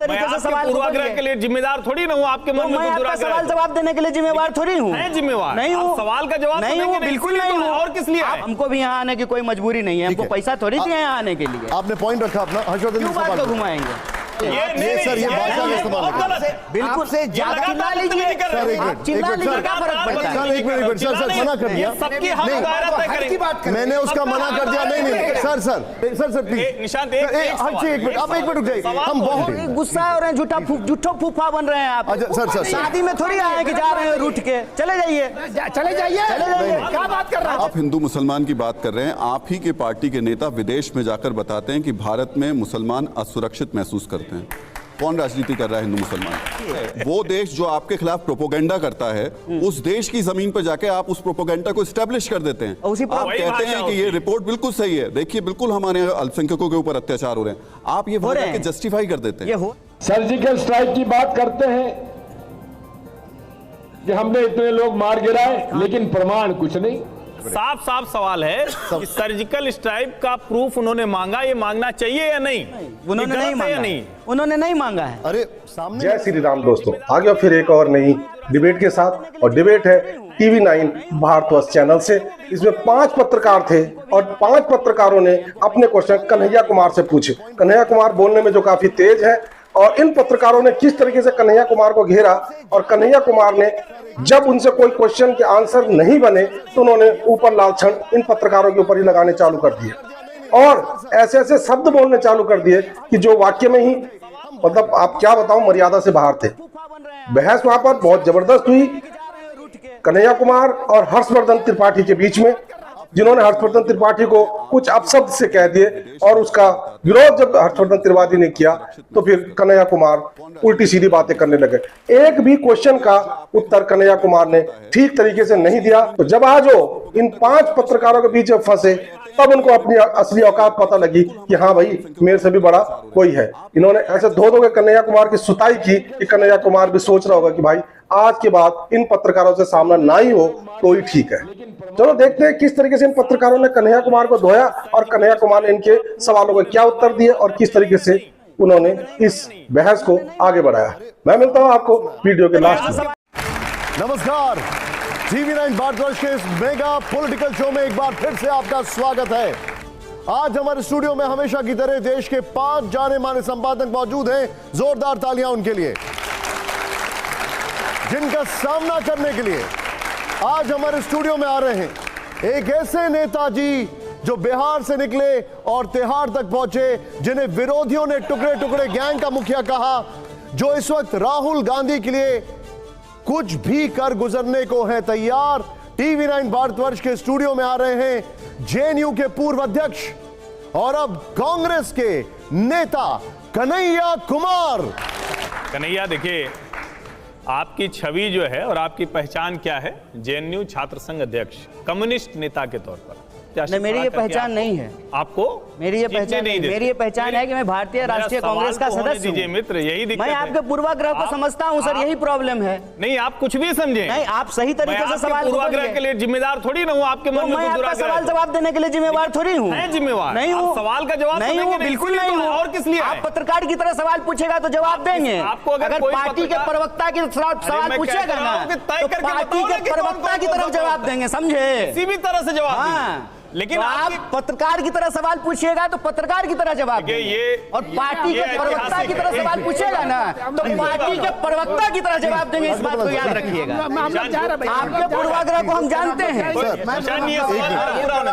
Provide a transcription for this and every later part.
तरीके से सवाल पूर्वाग्रह के लिए जिम्मेदार थोड़ी ना हूँ, आपके मन में आपका सवाल जवाब देने के लिए जिम्मेवार थोड़ी हूँ। जिम्मेवार नहीं हूँ, सवाल का जवाब नहीं हूँ, बिल्कुल नहीं हूँ। और किस लिए हमको भी यहाँ आने की कोई मजबूरी नहीं है, हमको पैसा थोड़ी दिया यहाँ आने के लिए। आपने पॉइंट रखा अपना, हर्षवर्धन क्यों बात को घुमाएंगे? ये सर ये भाषा का इस्तेमाल गलत है। बिल्कुल से ज्यादा चिल्ला लीजिए, सर एक मिनट चिल्ला लीजिए, क्या फर्क पड़ता है? सर एक मिनट सर मना कर दिया, सबकी हम दायरा तय करेंगे। मैंने उसका मना कर दिया। नहीं सर प्लीज निशांत एक मिनट, आप एक मिनट रुक जाइए। हम बहुत गुस्सा हो रहे हैं, झूठो फूफा बन रहे हैं आप। सर शादी में थोड़ी आए कि जा रहे हैं रूठ के, चले जाइए। क्या बात कर रहे हैं आप? हिंदू मुसलमान की बात कर रहे हैं, आप ही के पार्टी के नेता विदेश में जाकर बताते हैं कि भारत में मुसलमान असुरक्षित महसूस करते हैं। कौन राजनीति कर रहा है हिंदू मुसलमान? वो देश जो आपके खिलाफ प्रोपोगेंडा करता है, उस देश की जमीन पर जाके आप उस प्रोपोगेंडा को एस्टेब्लिश कर देते हैं। आप कहते हैं कि ये रिपोर्ट बिल्कुल सही है, देखिए बिल्कुल हमारे अल्पसंख्यकों के ऊपर अत्याचार हो रहे हैं, आप ये वहां जाके जस्टिफाई कर देते हैं। सर्जिकल स्ट्राइक की बात करते हैं कि हमने इतने लोग मार गिराए, लेकिन प्रमाण कुछ नहीं। साफ साफ सवाल है कि सर्जिकल स्ट्राइक का प्रूफ उन्होंने मांगा, ये मांगना चाहिए या नहीं? उन्होंने नहीं मांगा, उन्होंने नहीं मांगा है। अरे सामने। जय श्री राम दोस्तों, आ गया फिर एक और नई डिबेट के साथ, और डिबेट है TV9 भारतवर्ष चैनल से। इसमें 5 पत्रकार थे और 5 पत्रकारों ने अपने क्वेश्चन कन्हैया कुमार से पूछे। कन्हैया कुमार बोलने में जो काफी तेज है, और इन पत्रकारों ने किस तरीके से कन्हैया कुमार को घेरा, और कन्हैया कुमार ने जब उनसे कोई क्वेश्चन के आंसर नहीं बने तो उन्होंने ऊपर लाल छंद इन पत्रकारों के ऊपर ही लगाने चालू कर दिए, और ऐसे ऐसे शब्द बोलने चालू कर दिए कि जो वाक्य में ही, मतलब आप क्या बताऊं, मर्यादा से बाहर थे। बहस वहां पर बहुत जबरदस्त हुई कन्हैया कुमार और हर्षवर्धन त्रिपाठी के बीच में, जिन्होंने हर्षवर्धन त्रिपाठी को कुछ अपशब्द से कह दिए, और उसका विरोध जब हर्षवर्धन त्रिपाठी ने किया तो फिर कन्हैया कुमार उल्टी सीधी बातें करने लगे। एक भी क्वेश्चन का उत्तर कन्हैया कुमार ने ठीक तरीके से नहीं दिया। तो जब आज वो इन 5 पत्रकारों के बीच फंसे, तब उनको अपनी असली औकात पता लगी कि हाँ भाई, मेरे से भी बड़ा कोई है। इन्होंने ऐसे धो के कन्हैया कुमार की सुताई की कि कन्हैया कुमार भी सोच रहा होगा कि भाई आज के बाद इन पत्रकारों से सामना ना ही हो तो ही ठीक है। चलो देखते हैं किस तरीके से इन पत्रकारों ने कन्हैया कुमार को धोया, और कन्हैया कुमार ने इनके सवालों को क्या उत्तर दिए, और किस तरीके से उन्होंने इस बहस को आगे बढ़ाया। मैं मिलता हूं आपको वीडियो के लास्ट में। नमस्कार, TV9 भारतवर्ष के इस मेगा पॉलिटिकल शो में एक बार फिर से आपका स्वागत है। आज हमारे स्टूडियो में हमेशा की तरह देश के 5 जाने माने संपादक मौजूद हैं। जोरदार तालियां उनके लिए, जिनका सामना करने के लिए आज हमारे स्टूडियो में आ रहे हैं एक ऐसे नेताजी जो बिहार से निकले और तिहाड़ तक पहुंचे, जिन्हें विरोधियों ने टुकड़े टुकड़े गैंग का मुखिया कहा, जो इस वक्त राहुल गांधी के लिए कुछ भी कर गुजरने को है तैयार। TV9 भारतवर्ष के स्टूडियो में आ रहे हैं JNU के पूर्व अध्यक्ष और अब कांग्रेस के नेता कन्हैया कुमार। कन्हैया, देखिए आपकी छवि जो है और आपकी पहचान क्या है? JNU छात्र संघ अध्यक्ष, कम्युनिस्ट नेता के तौर पर। नहीं, मेरी ये पहचान नहीं है। आपको मेरी ये पहचान नहीं, मेरी ये पहचान है कि मैं भारतीय राष्ट्रीय कांग्रेस का सदस्य हूं। मित्र, यही दिक्कत मैं आपके पूर्वाग्रह को समझता हूं सर, यही प्रॉब्लम है। नहीं, आप कुछ भी समझे नहीं, आप सही तरीके से सवाल पूर्वाग्रह के लिए जिम्मेदार थोड़ी ना हूं, आपके मन में आपका सवाल जवाब देने के लिए जिम्मेवार थोड़ी हूँ। जिम्मेवार नहीं हूँ, सवाल का जवाब नहीं हूँ, बिल्कुल नहीं हूँ। और किस लिए? आप पत्रकार की तरह सवाल पूछेगा तो जवाब देंगे। आपको अगर पार्टी के प्रवक्ता की सवाल पूछेगा ना तो पार्टी के प्रवक्ता की तरफ जवाब देंगे, समझे? किसी भी तरह से जवाब। लेकिन आप पत्रकार की तरह सवाल पूछिएगा तो पत्रकार की तरह जवाब देंगे, और पार्टी के प्रवक्ता की तरह सवाल पूछेगा ना तो पार्टी के प्रवक्ता की तरह जवाब देंगे। इस बात को याद रखिएगा। आपके पूर्वाग्रह को हम जानते हैं।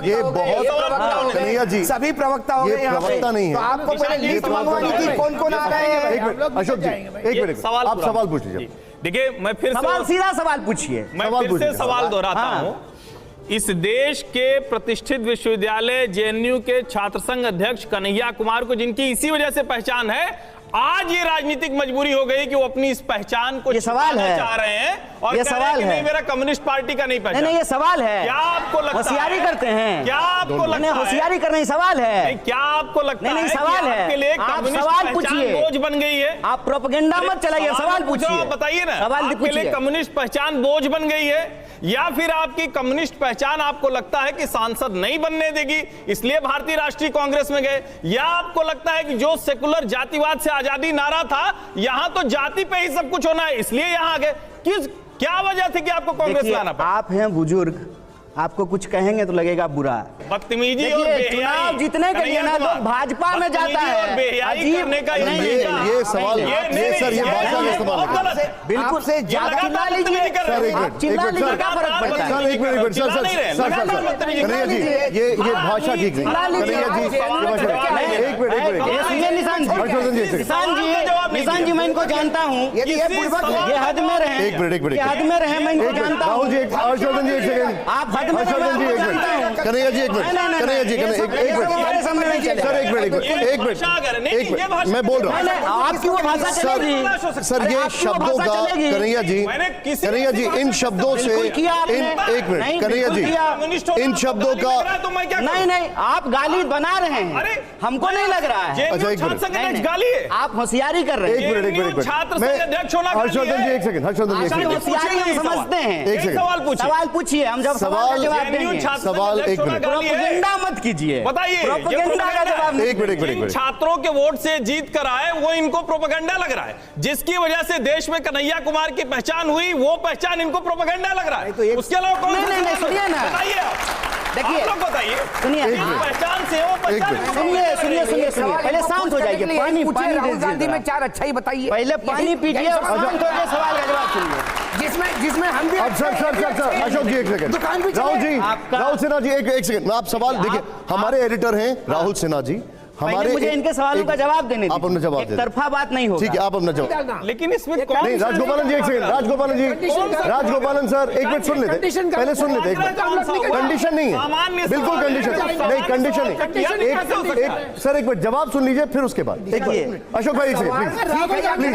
ये बहुत कन्हैया जी, सभी प्रवक्ता हो गए, प्रवक्ता नहीं है। आपको पहले लिस्ट मंगवानी थी कौन कौन आ रहे हैं। अशोक जी एक मिनट, आप सवाल पूछ लीजिए। देखिए, मैं फिर सीधा सवाल पूछिए। मैं फिर से सवाल दोहराता हूं। इस देश के प्रतिष्ठित विश्वविद्यालय JNU के छात्र संघ अध्यक्ष कन्हैया कुमार को, जिनकी इसी वजह से पहचान है, आज ये राजनीतिक मजबूरी हो गई कि वो अपनी इस पहचान को छुपाना चाह रहे हैं, और ये सवाल है, नहीं मेरा कम्युनिस्ट पार्टी का नहीं पहचान। नहीं, ये सवाल है। क्या आपको लगता है होशियारी करते हैं? क्या आपको लगता है होशियारी करना सवाल है? क्या आपको लगता है सवाल है? आपके लिए आप सवाल पूछिए, बोझ बन गई है? आप प्रोपेगेंडा मत चलाइए, सवाल पूछिए, बताइए ना, सवाल आपके लिए कम्युनिस्ट पहचान बोझ बन गई है? या फिर आपकी कम्युनिस्ट पहचान आपको लगता है कि सांसद नहीं बनने देगी इसलिए भारतीय राष्ट्रीय कांग्रेस में गए, या आपको लगता है कि जो सेकुलर जातिवाद से आजादी नारा था यहां तो जाति पे ही सब कुछ होना है इसलिए यहां आ गए? क्या वजह थी कि आपको कांग्रेस में आना पड़ा? आप हैं बुजुर्ग, आपको कुछ कहेंगे तो लगेगा बुरा। बदतमीजी और देखिए, बेहयाई चुनाव जीतने के लिए ना लोग भाजपा में जाता है। और बेहयाई करने का ये सवाल ये सर ये भाषा का इस्तेमाल गलत है। बिल्कुल से ज्यादा चिल्ला लीजिए सर एक मिनट चिल्ला लीजिए क्या फर्क पड़ता है? सर एक मिनट सर कन्हैया जी ये भाषा ठीक नहीं। कन्हैया जी एक मिनट सुनिए निशान जी मैं इनको जानता हूँ, ये हद में रहे, एक मिनट हद में रहे, मैं इनको जानता हूँ। राहुल जी हर्षवर्धन जी एक सेकंड, आप हद में हर्षवर्धन जी एक मिनट, कन्हैया जी एक मिनट, कन्हैया जी एक मिनट, मैं बोल रहा हूँ आपकी वो भाषा चलेगी सर ये शब्दों का कन्हैया जी इन शब्दों से एक मिनट कन्हैया जी इन शब्दों का नहीं आप गाली बना रहे हैं, हमको नहीं लग रहा है। अच्छा एक मिनट गाली है, आप होशियारी कर रहे हैं। एक मिनट हर्षवर्धन जी एक सेकंड, हर्षवर्धन जी एक सेकंड, होशियारी हम समझते हैं। एक सेकंड सवाल पूछिए, हम जब सवाल का जवाब देंगे। सवाल एक मिनट, प्रोपेगेंडा मत कीजिए, बताइए प्रोपेगेंडा का जवाब नहीं। एक मिनट छात्रों के वोट से जीत कर आए वो इनको प्रोपेगेंडा लग रहा है, जिसकी वजह से देश में कन्हैया कुमार की पहचान हुई वो पहचान इनको प्रोपेगेंडा लग रहा है। उसके अलावा कौन नहीं सुनिए ना, बताइए आप देखिए लोग बताइए सुनिए पहचान से वो पहचान सुनिए पहले शांत हो जाइए। पानी राहुल गांधी में 4 अच्छा ही बताइए। पहले पानी पीजिए और शांत होकर सवाल का जवाब सुनिए। जिसमें हम भी सर अशोक जी एक सेकंड, राहुल सिन्हा जी एक सेकंड, आप सवाल देखिए, हमारे एडिटर हैं राहुल सिन्हा जी, हमारे मुझे इनके सवालों का जवाब देने दीजिए। आप अपना जवाब एक तरफा बात नहीं होगी। ठीक है आप अपना जवाब। लेकिन इसमें कौन नहीं राजगोपालन जी एक सेकंड, राजगोपालन सर एक मिनट सुन लेते, पहले सुन लेते, एक मिनट कंडीशन नहीं है, बिल्कुल कंडीशन नहीं, कंडीशन नहीं, सर एक मिनट जवाब सुन लीजिए फिर उसके बाद। देखिए अशोक भाई एक सेकंड प्लीज,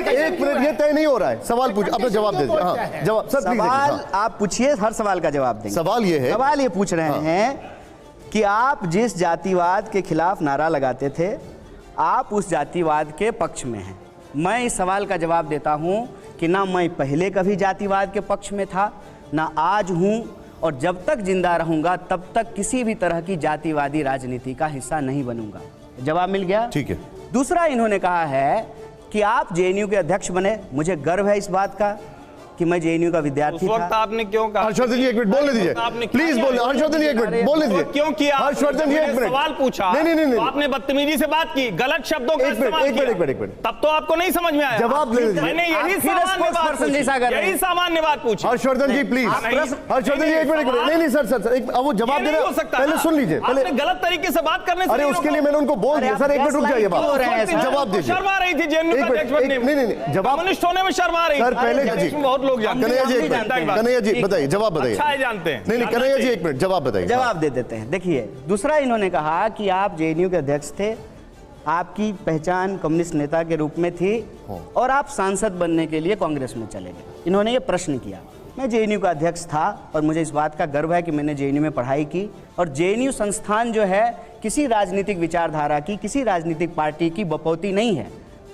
एक मिनट, ये तय नहीं हो रहा है, सवाल पूछ अपना जवाब दे दीजिए। हाँ जवाब सर प्लीज, सवाल आप पूछिए, हर सवाल का जवाब देंगे। सवाल ये है, सवाल ये पूछ रहे हैं कि आप जिस जातिवाद के खिलाफ नारा लगाते थे आप उस जातिवाद के पक्ष में हैं। मैं इस सवाल का जवाब देता हूं कि ना मैं पहले कभी जातिवाद के पक्ष में था, ना आज हूं, और जब तक जिंदा रहूंगा तब तक किसी भी तरह की जातिवादी राजनीति का हिस्सा नहीं बनूंगा। जवाब मिल गया? ठीक है। दूसरा इन्होंने कहा है कि आप जेएनयू के अध्यक्ष बने, मुझे गर्व है इस बात का कि मैं जेएनयू का विद्यार्थी था। आपने क्यों कहा? हर्षवर्धन जी एक मिनट बोलने दीजिए, प्लीज बोलने, हर्षवर्धन जी एक मिनट बोलने दीजिए। क्यों किया? हर्षवर्धन जी एक मिनट सवाल पूछा, नहीं तो आपने बदतमीजी से बात की, गलत शब्दों का इस्तेमाल किया, एक मिनट, तब तो आपको नहीं समझ में आया। जवाब ले लीजिए। मैंने यही सामान्य बात पूछी। हर्षवर्धन जी प्लीज, हर्षवर्धन जी एक मिनट, नहीं सर एक वो जवाब देना, पहले सुन लीजिए, पहले गलत तरीके से बात करने से। अरे उसके लिए मैंने उनको बोल दिया सर, एक मिनट रुक जाइए, जवाब दीजिए। शर्मा रही थी जेएनयू का अध्यक्ष बनने में, नहीं जवाब कम्युनिस्ट होने में शर्मा रही सर, पहले बहुत लोग जानते हैं। कन्हैया जी बताइए, जवाब बताइए। अच्छा है, जानते हैं। नहीं कन्हैया जी एक मिनट जवाब बताइए। जवाब दे देते हैं। देखिए दूसरा इन्होंने कहा कि आप जेएनयू के अध्यक्ष थे, आपकी पहचान कम्युनिस्ट नेता के रूप में थी और आप सांसद बनने के लिए कांग्रेस में चले गए। इन्होंने ये प्रश्न किया। मैं जेएनयू का अध्यक्ष था और मुझे इस बात का गर्व है कि मैंने जेएनयू में पढ़ाई की, और जेएनयू संस्थान जो है किसी राजनीतिक विचारधारा की, किसी राजनीतिक पार्टी की बपौती नहीं है।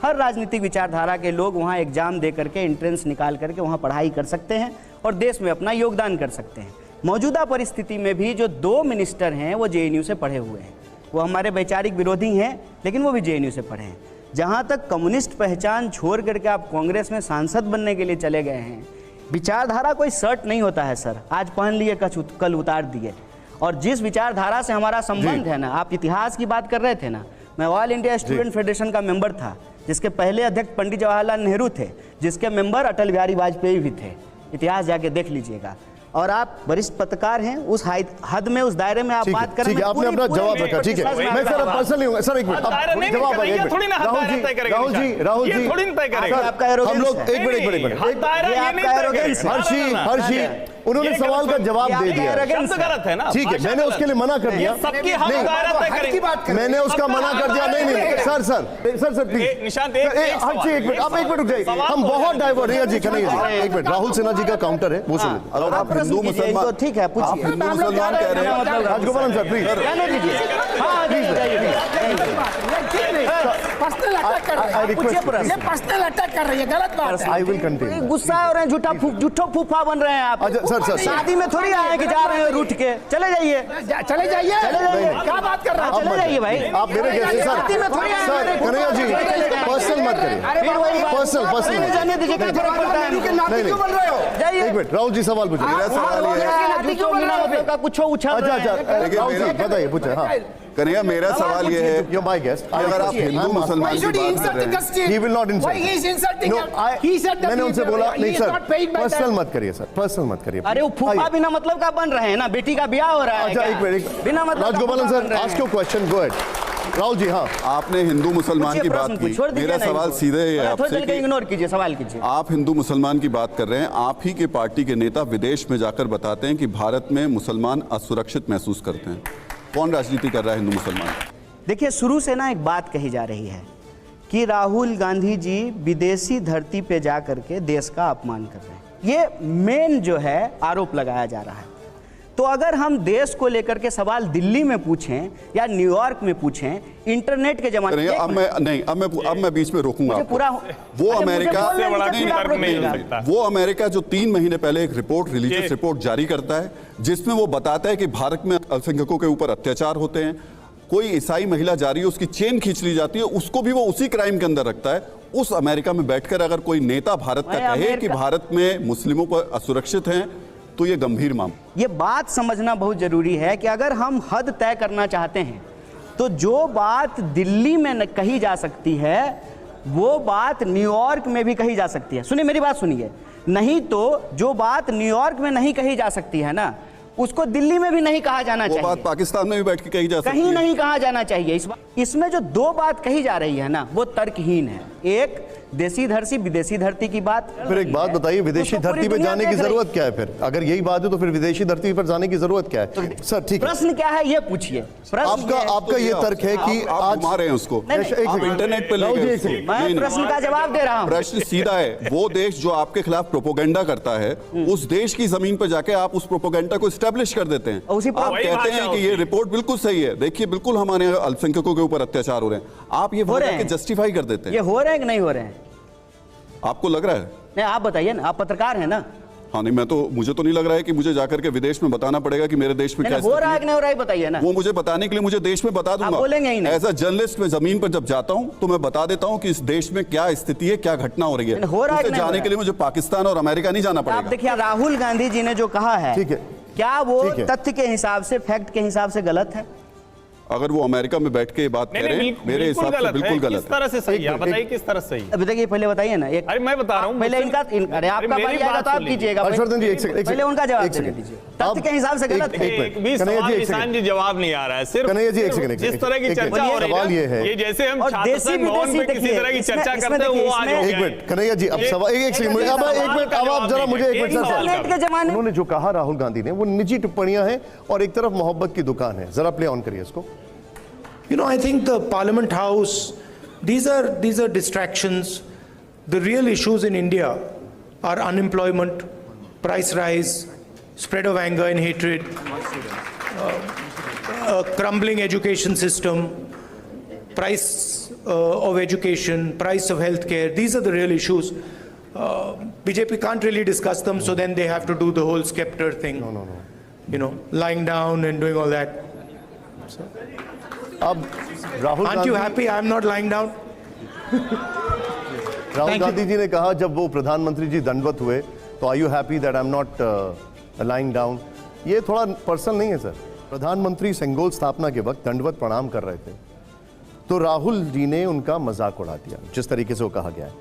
हर राजनीतिक विचारधारा के लोग वहाँ एग्जाम दे करके, एंट्रेंस निकाल करके वहाँ पढ़ाई कर सकते हैं और देश में अपना योगदान कर सकते हैं। मौजूदा परिस्थिति में भी जो 2 मिनिस्टर हैं वो जेएनयू से पढ़े हुए हैं, वो हमारे वैचारिक विरोधी हैं लेकिन वो भी जेएनयू से पढ़े हैं। जहाँ तक कम्युनिस्ट पहचान छोड़ करके आप कांग्रेस में सांसद बनने के लिए चले गए हैं, विचारधारा कोई शर्ट नहीं होता है सर, आज पहन लिए कल उतार दिए। और जिस विचारधारा से हमारा संबंध है ना, आप इतिहास की बात कर रहे थे ना, मैं ऑल इंडिया स्टूडेंट फेडरेशन का मेंबर था, जिसके पहले अध्यक्ष पंडित जवाहरलाल नेहरू थे, जिसके मेंबर अटल बिहारी वाजपेयी भी थे। इतिहास जाके देख लीजिएगा। और आप वरिष्ठ पत्रकार हैं, उस हद में, उस दायरे में आप बात करें। ठीक है, आपने अपना जवाब रखा, ठीक है। मैं सर पर्सनली हूँ सर, एक मिनट जवाब राहुल जी हम लोग एक मिनट हर्षी उन्होंने सवाल का जवाब दे दिया, गलत है ना, ठीक है, मैंने उसके लिए मना कर दिया, मैंने उसका मना कर दिया। नहीं सर प्लीज निशांत, हर्षी एक मिनट, आप एक मिनट रुक जाइए, हम बहुत डाइवर्ट हैं जी। कन्हैया जी एक मिनट, राहुल सिन्हा जी का काउंटर है, वो सुन। अगर आप हिंदू मुसलमान, ठीक है पूछिए, हिंदू मुसलमान कह रहे हैं, राजगोपालन सर प्लीज, हाँ पर्सनल अटैक कर रहे हैं। पूछिए प्रश्न। ये पर्सनल अटैक कर रही है, गलत बात है। I will continue. गुस्सा हो रहे हैं, झूठो फूफा बन रहे हैं आप। अच्छा, सर। शादी में थोड़ी आए कि जा रहे हैं रूठ के, चले जाइए। चले जाइए, क्या बात कर रहे हैं? चले जाइए भाई। आप मेरे जैसे शादी में थोड़ी आए सर हैं। कन्हैया जी पर्सनल मत करिए, फिर वही बात। पर्सनल नहीं जाने दीजिए, क्या फर्क पड़ता है? नहीं क्यों बोल रहे हो? जाइए। एक मिनट राहुल जी सवाल पूछिए। मेरा सवाल ये है, झूठो बिना मतलब का कुछ उछल अच्छा रहे हैं। देखिए, राहुल जी मेरा- बताइए पूछे। हाँ कन्हैया मेरा सवाल ये है You're my guest. अगर आप हिंदू मुसलमान की बात कर रहे हैं, He will not insult. Why he is insulting No, him? He said that मैंने उनसे बोला he नहीं is sir, not paid by personal that. मत करिए सर, पर्सनल मत करिए। अरे वो फूफा आइए। बिना मतलब का बन रहे हैं ना, बेटी का ब्याह हो रहा है। अच्छा क्या? एक मिनट बिना मतलब का राजगोपालन फूफा बन सर रहे हैं। Ask your question, go ahead. Rahul ji हाँ आपने हिंदू मुसलमान पूछिए की बात प्रश्न, की। छोड़ दीजिए मेरा ना सवाल इनको। सीधे ये है थोड़ी आपसे देर के कि इग्नोर कीजिए, सवाल कीजिए। आप हिंदू मुसलमान की बात कर रहे हैं, आप ही के पार्टी के नेता विदेश में जाकर बताते हैं कि भारत में मुसलमान असुरक्षित महसूस करते हैं। कौन राजनीति कर रहा है हिंदू मुसलमान? देखिए, शुरू से ना एक बात कही जा रही है कि राहुल गांधी जी विदेशी धरती पे जा करके देश का अपमान कर रहे हैं। ये मेन जो है आरोप लगाया जा रहा है। तो अगर हम देश को लेकर के सवाल दिल्ली में पूछें या न्यूयॉर्क में पूछें, इंटरनेट के जमाने में, अब मैं बीच में रोकूंगा मुझे आपको। पूरा वो अच्छा, मुझे अमेरिका बोलने बड़ा दीजिए, नहीं, फिर आप तर्क नहीं रोकिएगा। हो सकता। वो अमेरिका जो 3 महीने पहले एक रिपोर्ट रिलीजियस रिपोर्ट जारी करता है जिसमें वो बताता है कि भारत में अल्पसंख्यकों के ऊपर अत्याचार होते हैं। कोई ईसाई महिला जा रही है, उसकी चेन खींच ली जाती है, उसको भी वो उसी क्राइम के अंदर रखता है। उस अमेरिका में बैठकर अगर कोई नेता भारत का कहे कि भारत में मुस्लिमों पर असुरक्षित हैं, तो ये गंभीर मामला। ये बात समझना बहुत जरूरी है कि अगर हम हद तय करना चाहते हैं तो जो बात दिल्ली में कही जा सकती है वो बात न्यूयॉर्क में भी कही जा सकती है। सुनिए, मेरी बात सुनिए। नहीं तो जो बात न्यूयॉर्क में नहीं कही जा सकती है ना, उसको दिल्ली में भी नहीं कहा जाना वो चाहिए। बात पाकिस्तान में भी बैठ के कही जा सकती कहीं है। नहीं कहा जाना चाहिए। इसमें जो 2 बात कही जा रही है ना, वो तर्कहीन है। एक देसी धरती विदेशी धरती की बात। फिर एक बात बताइए, विदेशी तो पूरी धरती पे दुनिया जाने की देख रही। जरूरत क्या है? फिर अगर यही बात है तो फिर विदेशी धरती पर जाने की जरूरत क्या है? सर ठीक है, प्रश्न क्या है ये पूछिए। प्रश्न आपका ये तर्क है कि आप आज घुमा रहे हैं उसको। नहीं, नहीं, आप इंटरनेट पे ले राहुल जी, गए एक उसको। सेकंड। मैं नहीं, नहीं। प्रश्न का जवाब दे रहा हूं। प्रश्न सीधा है। वो देश जो आपके खिलाफ प्रोपोगेंडा करता है, उस देश की जमीन पर जाके आप उस प्रोपोगेंडा को एस्टेब्लिश कर देते हैं। उसी आप वही कहते भाषा हैं कि होती ये है। रिपोर्ट बिल्कुल सही है, देखिए बिल्कुल हमारे यहाँ अल्पसंख्यकों के ऊपर अत्याचार हो रहे हैं, आप ये हो रहे जाके हैं। जस्टिफाई कर देते ये हैं। हो रहे हैं कि नहीं हो रहे हैं? आपको लग रहा है? नहीं, आप बताइए ना, आप पत्रकार हैं ना। हाँ नहीं, मुझे तो नहीं लग रहा है कि मुझे जाकर के विदेश में बताना पड़ेगा कि मेरे देश में नहीं, क्या नहीं, हो रहा है स्थिति कि नहीं हो रहा है बताइए ना। है। वो मुझे बताने के लिए मुझे देश में बता दूंगा। बोलेंगे ही नहीं। एज अ जर्नलिस्ट में जमीन पर जब जाता हूं तो मैं बता देता हूं कि इस देश में क्या स्थिति है, क्या घटना हो रही है। नहीं, हो रहा है उसे कि नहीं हो जाने रहा के लिए मुझे पाकिस्तान और अमेरिका नहीं जाना आप पड़ेगा। देखिए, राहुल गांधी जी ने जो कहा है, ठीक है, क्या वो ठीक है। तथ्य के हिसाब से, फैक्ट के हिसाब से गलत है? अगर वो अमेरिका में बैठ के ये बात कह रहे हैं, मेरे हिसाब से बिल्कुल गलत किस तरह से सही है? आप बताइए किस तरह से सही है? अभी देखिए, पहले बताइए ना। एक अरे मैं बता रहा हूँ, पहले इनका अरे आपका मेरी बारी आएगा बात तो आप सुन लीजिए। कीजिएगा। हर्षवर्धन जी एक सेकंड, पहले उनका जवाब एक देने सेकंड। दीजिए। तथ्य के हिसाब से गलत है। एक एक भी कन्हैया सवाल जी, एक निशान सेकंड। जी जवाब नहीं आ रहा है। सिर्फ कन्हैया जी, एक सेकंड, एक जिस सेकंड। तरह की एक चर्चा हो रही सवाल ये है, है। ये जैसे हम और छात्र देसी संघ भवन विदेशी पे किसी देखिए, तरह की चर्चा इसमें करते हैं, वो देखिए, आज हो इसमें- एक गया मिनट कन्हैया जी, अब सवाल एक सेकंड, अब आप जरा मुझे एक मिनट सर, इंटरनेट के जमाने में उन्होंने जो कहा राहुल गांधी ने वो निजी टिप्पणियां हैं और एक तरफ मोहब्बत की दुकान है। जरा प्ले ऑन करिए इसको। You know, I think the Parliament House, these are distractions. The real issues in India are unemployment, price rise, spread of anger and hatred, a crumbling education system, price of education, price of healthcare. These are the real issues. BJP can't really discuss them, so then they have to do the whole scepter thing. No. You know, lying down and doing all that. अब Rahul Aren't you Gandhi happy I'm not lying down? Rahul Gandhi ji ने कहा जब वो प्रधानमंत्री जी दंडवत हुए तो are you happy that I am not lying down. ये थोड़ा पर्सनल नहीं है सर? प्रधानमंत्री सेंगोल स्थापना के वक्त दंडवत प्रणाम कर रहे थे तो राहुल जी ने उनका मजाक उड़ा दिया, जिस तरीके से वो कहा गया है।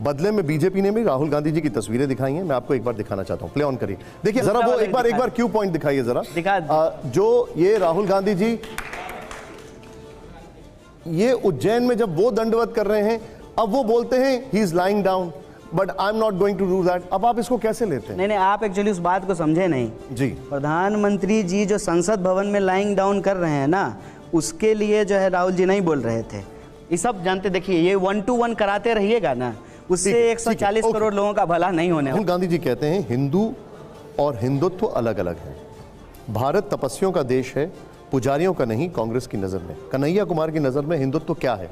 बदले में बीजेपी ने भी राहुल गांधी जी की तस्वीरें दिखाई हैं। मैं आपको एक बार दिखाना चाहता हूं, प्ले ऑन करिए, देखिए जरा वो एक बार क्यू पॉइंट दिखाइए जरा। जो ये राहुल गांधी जी ये उज्जैन में जब वो दंडवत कर रहे हैं, अब वो बोलते हैं he is lying down, but I am not going to do that. अब आप इसको कैसे लेते हैं? नहीं, आप एक्चुअली उस बात को समझे नहीं जी। प्रधानमंत्री जी जो संसद भवन में लाइंग डाउन कर रहे हैं ना, उसके लिए जो है राहुल जी नहीं बोल रहे थे। ये सब जानते, देखिए ये 1 to 1 कराते रहिएगा ना, उससे 140 करोड़ लोगों का भला नहीं होने राहुल गांधी जी कहते हैं हिंदू और हिंदुत्व अलग अलग है। भारत तपस्वियों का देश है, पुजारियों का नहीं, कांग्रेस की नजर में। कन्हैया कुमार की नजर में हिंदुत्व क्या है?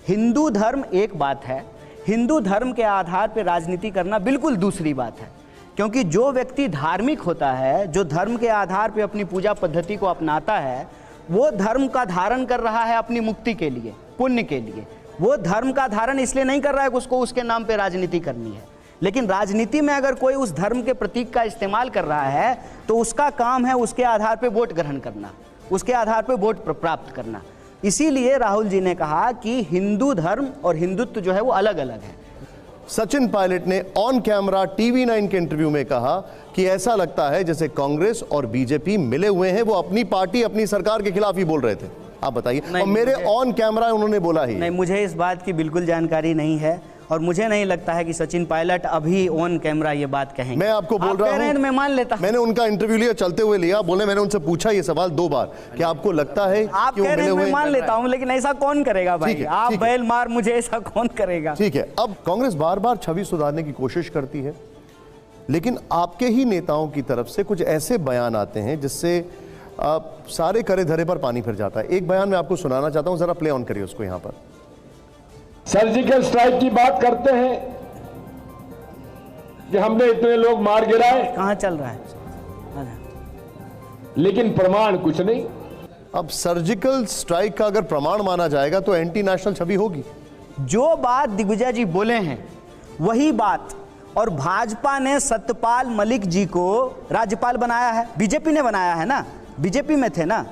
हिंदू धर्म एक बात है, हिंदू धर्म के आधार पर राजनीति करना बिल्कुल दूसरी बात है। क्योंकि जो व्यक्ति धार्मिक होता है, जो धर्म के आधार पर अपनी पूजा पद्धति को अपनाता है, वो धर्म का धारण कर रहा है अपनी मुक्ति के लिए, पुण्य के लिए। वो धर्म का धारण इसलिए नहीं कर रहा है कि उसको उसके नाम पे राजनीति करनी है। लेकिन राजनीति में अगर कोई उस धर्म के प्रतीक का इस्तेमाल कर रहा है तो उसका काम है उसके आधार पे वोट ग्रहण करना, उसके आधार पे वोट प्राप्त करना। इसीलिए राहुल जी ने कहा कि हिंदू धर्म और हिंदुत्व जो है वो अलग अलग है। सचिन पायलट ने ऑन कैमरा TV9 के इंटरव्यू में कहा कि ऐसा लगता है जैसे कांग्रेस और बीजेपी मिले हुए हैं, वो अपनी पार्टी अपनी सरकार के खिलाफ ही बोल रहे थे। आप बताइए। और मेरे ऑन कैमरा उन्होंने बोला ही नहीं, मुझे इस बात की बिल्कुल जानकारी नहीं है और मुझे नहीं लगता है कि सचिन पायलट अभी ऑन कैमरा ये बात कहेंगे। मैं आपको बोल रहा हूं, मैं मान लेता हूं। मैंने उनका इंटरव्यू लिया, चलते हुए लिया, बोले मैंने उनसे पूछा ये सवाल 2 बार कि आपको लगता है आप कह रहे हैं मैं मान लेता हूं, लेकिन ऐसा कौन करेगा भाई? आप बैल मार मुझे ऐसा कौन करेगा? ठीक है। अब कांग्रेस बार बार छवि सुधारने की कोशिश करती है, लेकिन आपके ही नेताओं की तरफ से कुछ ऐसे बयान आते हैं जिससे सारे करे धरे पर पानी फिर जाता है। एक बयान मैं आपको सुनाना चाहता हूं, जरा प्ले ऑन करिए उसको यहां पर। सर्जिकल स्ट्राइक की बात करते हैं कि हमने इतने लोग मार गिराए, कहां चल रहा है, लेकिन प्रमाण कुछ नहीं। अब सर्जिकल स्ट्राइक का अगर प्रमाण माना जाएगा तो एंटी नेशनल छवि होगी। जो बात दिग्विजय जी बोले हैं वही बात, और भाजपा ने सत्यपाल मलिक जी को राज्यपाल बनाया है, बीजेपी ने बनाया है ना, बीजेपी में थे ना,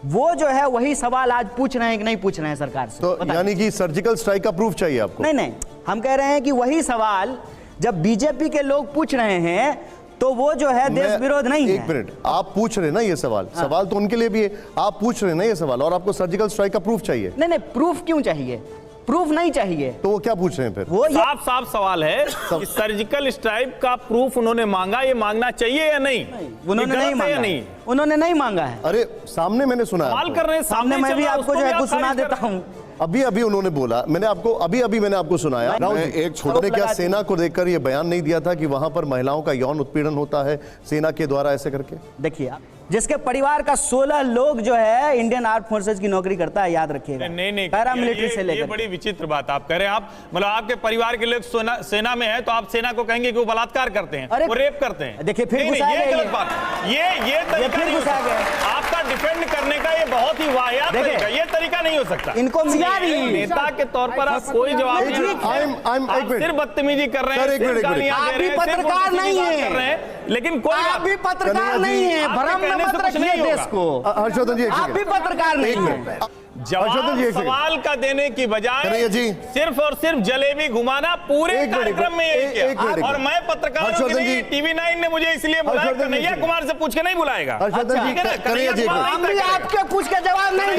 वो जो है वही सवाल आज पूछ रहे हैं कि नहीं पूछ रहे हैं सरकार से। तो यानी कि सर्जिकल स्ट्राइक का प्रूफ चाहिए आपको? नहीं, हम कह रहे हैं कि वही सवाल जब बीजेपी के लोग पूछ रहे हैं तो वो जो है देश विरोध नहीं है। एक मिनट, आप पूछ रहे हैं ना ये सवाल, सवाल तो उनके लिए भी है, आप पूछ रहे हैं ना ये सवाल और आपको सर्जिकल स्ट्राइक का प्रूफ चाहिए? नहीं, प्रूफ क्यों चाहिए? प्रूफ नहीं चाहिए तो वो क्या पूछ रहे हैं फिर? वो साफ सवाल है कि सर्जिकल स्ट्राइक का प्रूफ उन्होंने मांगा, ये मांगना चाहिए या नहीं? उन्होंने नहीं मांगा, नहीं उन्होंने नहीं मांगा है। अरे सामने मैंने सुना, सवाल कर रहे हैं सामने, मैं भी आपको जो है कुछ सुना देता हूँ। अभी उन्होंने बोला, मैंने आपको अभी मैंने आपको सुनाया। एक छोटे क्या सेना को देखकर ये बयान नहीं दिया था कि वहां पर महिलाओं का यौन उत्पीड़न होता है सेना के द्वारा ऐसे करके? देखिए, जिसके परिवार का 16 लोग जो है इंडियन आर्म फोर्सेज की नौकरी करता है, याद रखिएगा। नहीं, पैरामिलिट्री से लेकर। ये बड़ी विचित्र बात आप कह रहे हैं। आप मतलब आपके परिवार के लोग सेना में है तो आप सेना को कहेंगे कि वो बलात्कार करते हैं, वो रेप करते हैं। देखिए फिर ये गलत बात है। ये तरीका नहीं हो सकता। आपका डिफेंड करने का ये बहुत ही वाहियात तरीका, ये तरीका नहीं हो सकता। इनको मिला नहीं, नेता के तौर पर आप कोई जवाब नहीं, सिर्फ बदतमीजी कर रहे हैं। आप भी पत्रकार नहीं है, लेकिन कोई आप भी पत्रकार नहीं है, भ्रम में मत रखिए देश को। हर्षवर्धन जी आप भी पत्रकार नहीं है। जवाब सवाल का देने की बजाय सिर्फ और सिर्फ जलेबी घुमाना पूरे कार्यक्रम में यही किया। और मैं पत्रकार हूं कि नहीं, TV9 ने मुझे इसलिए बुलाया, कन्हैया कुमार से पूछ के नहीं बुलाएगा। हम भी आपके पूछ के जवाब नहीं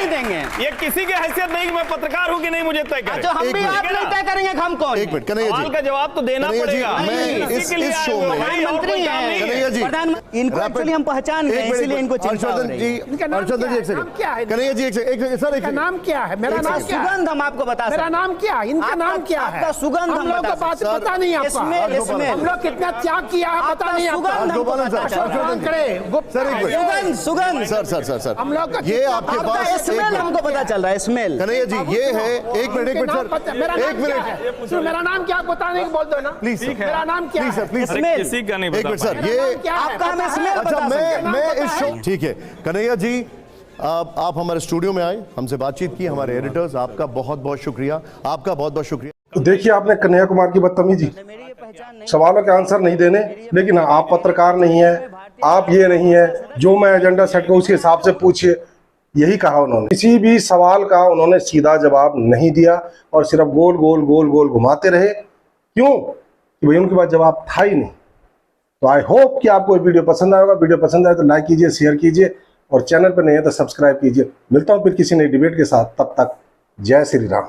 देंगे, ये किसी की हैसियत नहीं कि मैं पत्रकार हूं कि नहीं मुझे तय करें। हम भी आप नहीं तय करेंगे, हम कौन? एक मिनट, कन्हैया सवाल का जवाब तो देना पड़ेगा। इस शो में प्रधानमंत्री हैं, प्रधानमंत्री, इनको एक्चुअली हम पहचान गए, इसलिए इनको चिंता हो रही है। हर्षवर्धन जी एक सेकंड, कन्हैया जी एक सर, इनका नाम क्या है? मेरा नाम क्या है? सुगंध हम आपको बता सकते हैं। मेरा नाम क्या है? इनका नाम क्या है? आपका सुगंध हम लोग को बात पता नहीं आपका। हम लोग कितना त्याग किया है पता नहीं आपका। सर हम लोग ये आपके पास स्मेल हमको पता चल रहा है, स्मेल। कन्हैया जी ये है, एक मिनट सर, एक मिनट, मेरा नाम क्या बताने को बोल दो ना प्लीज। मेरा नाम क्या है? प्लीज किसी का नहीं एक मिनट सर, ये आपका हमें स्मेल अच्छा, बता सकते हैं। मैं इस शो, ठीक है कन्हैया जी, आप हमारे स्टूडियो में आए, हमसे बातचीत की, हमारे एडिटर्स, आपका बहुत बहुत शुक्रिया, आपका बहुत बहुत शुक्रिया। तो देखिए आपने कन्हैया कुमार की बदतमीजी, सवालों के आंसर नहीं देने, लेकिन आप पत्रकार नहीं है, आप ये नहीं है, जो मैं एजेंडा सेट करूं उसके हिसाब से पूछिए, यही कहा उन्होंने। किसी भी सवाल का उन्होंने सीधा जवाब नहीं दिया और सिर्फ गोल गोल गोल गोल घुमाते रहे। क्यों? कि भाई उनके पास जवाब था ही नहीं। तो आई होप कि आपको ये वीडियो पसंद आएगा। वीडियो पसंद आए तो लाइक कीजिए, शेयर कीजिए और चैनल पर नहीं है तो सब्सक्राइब कीजिए। मिलता हूं फिर किसी नई डिबेट के साथ, तब तक जय श्री राम।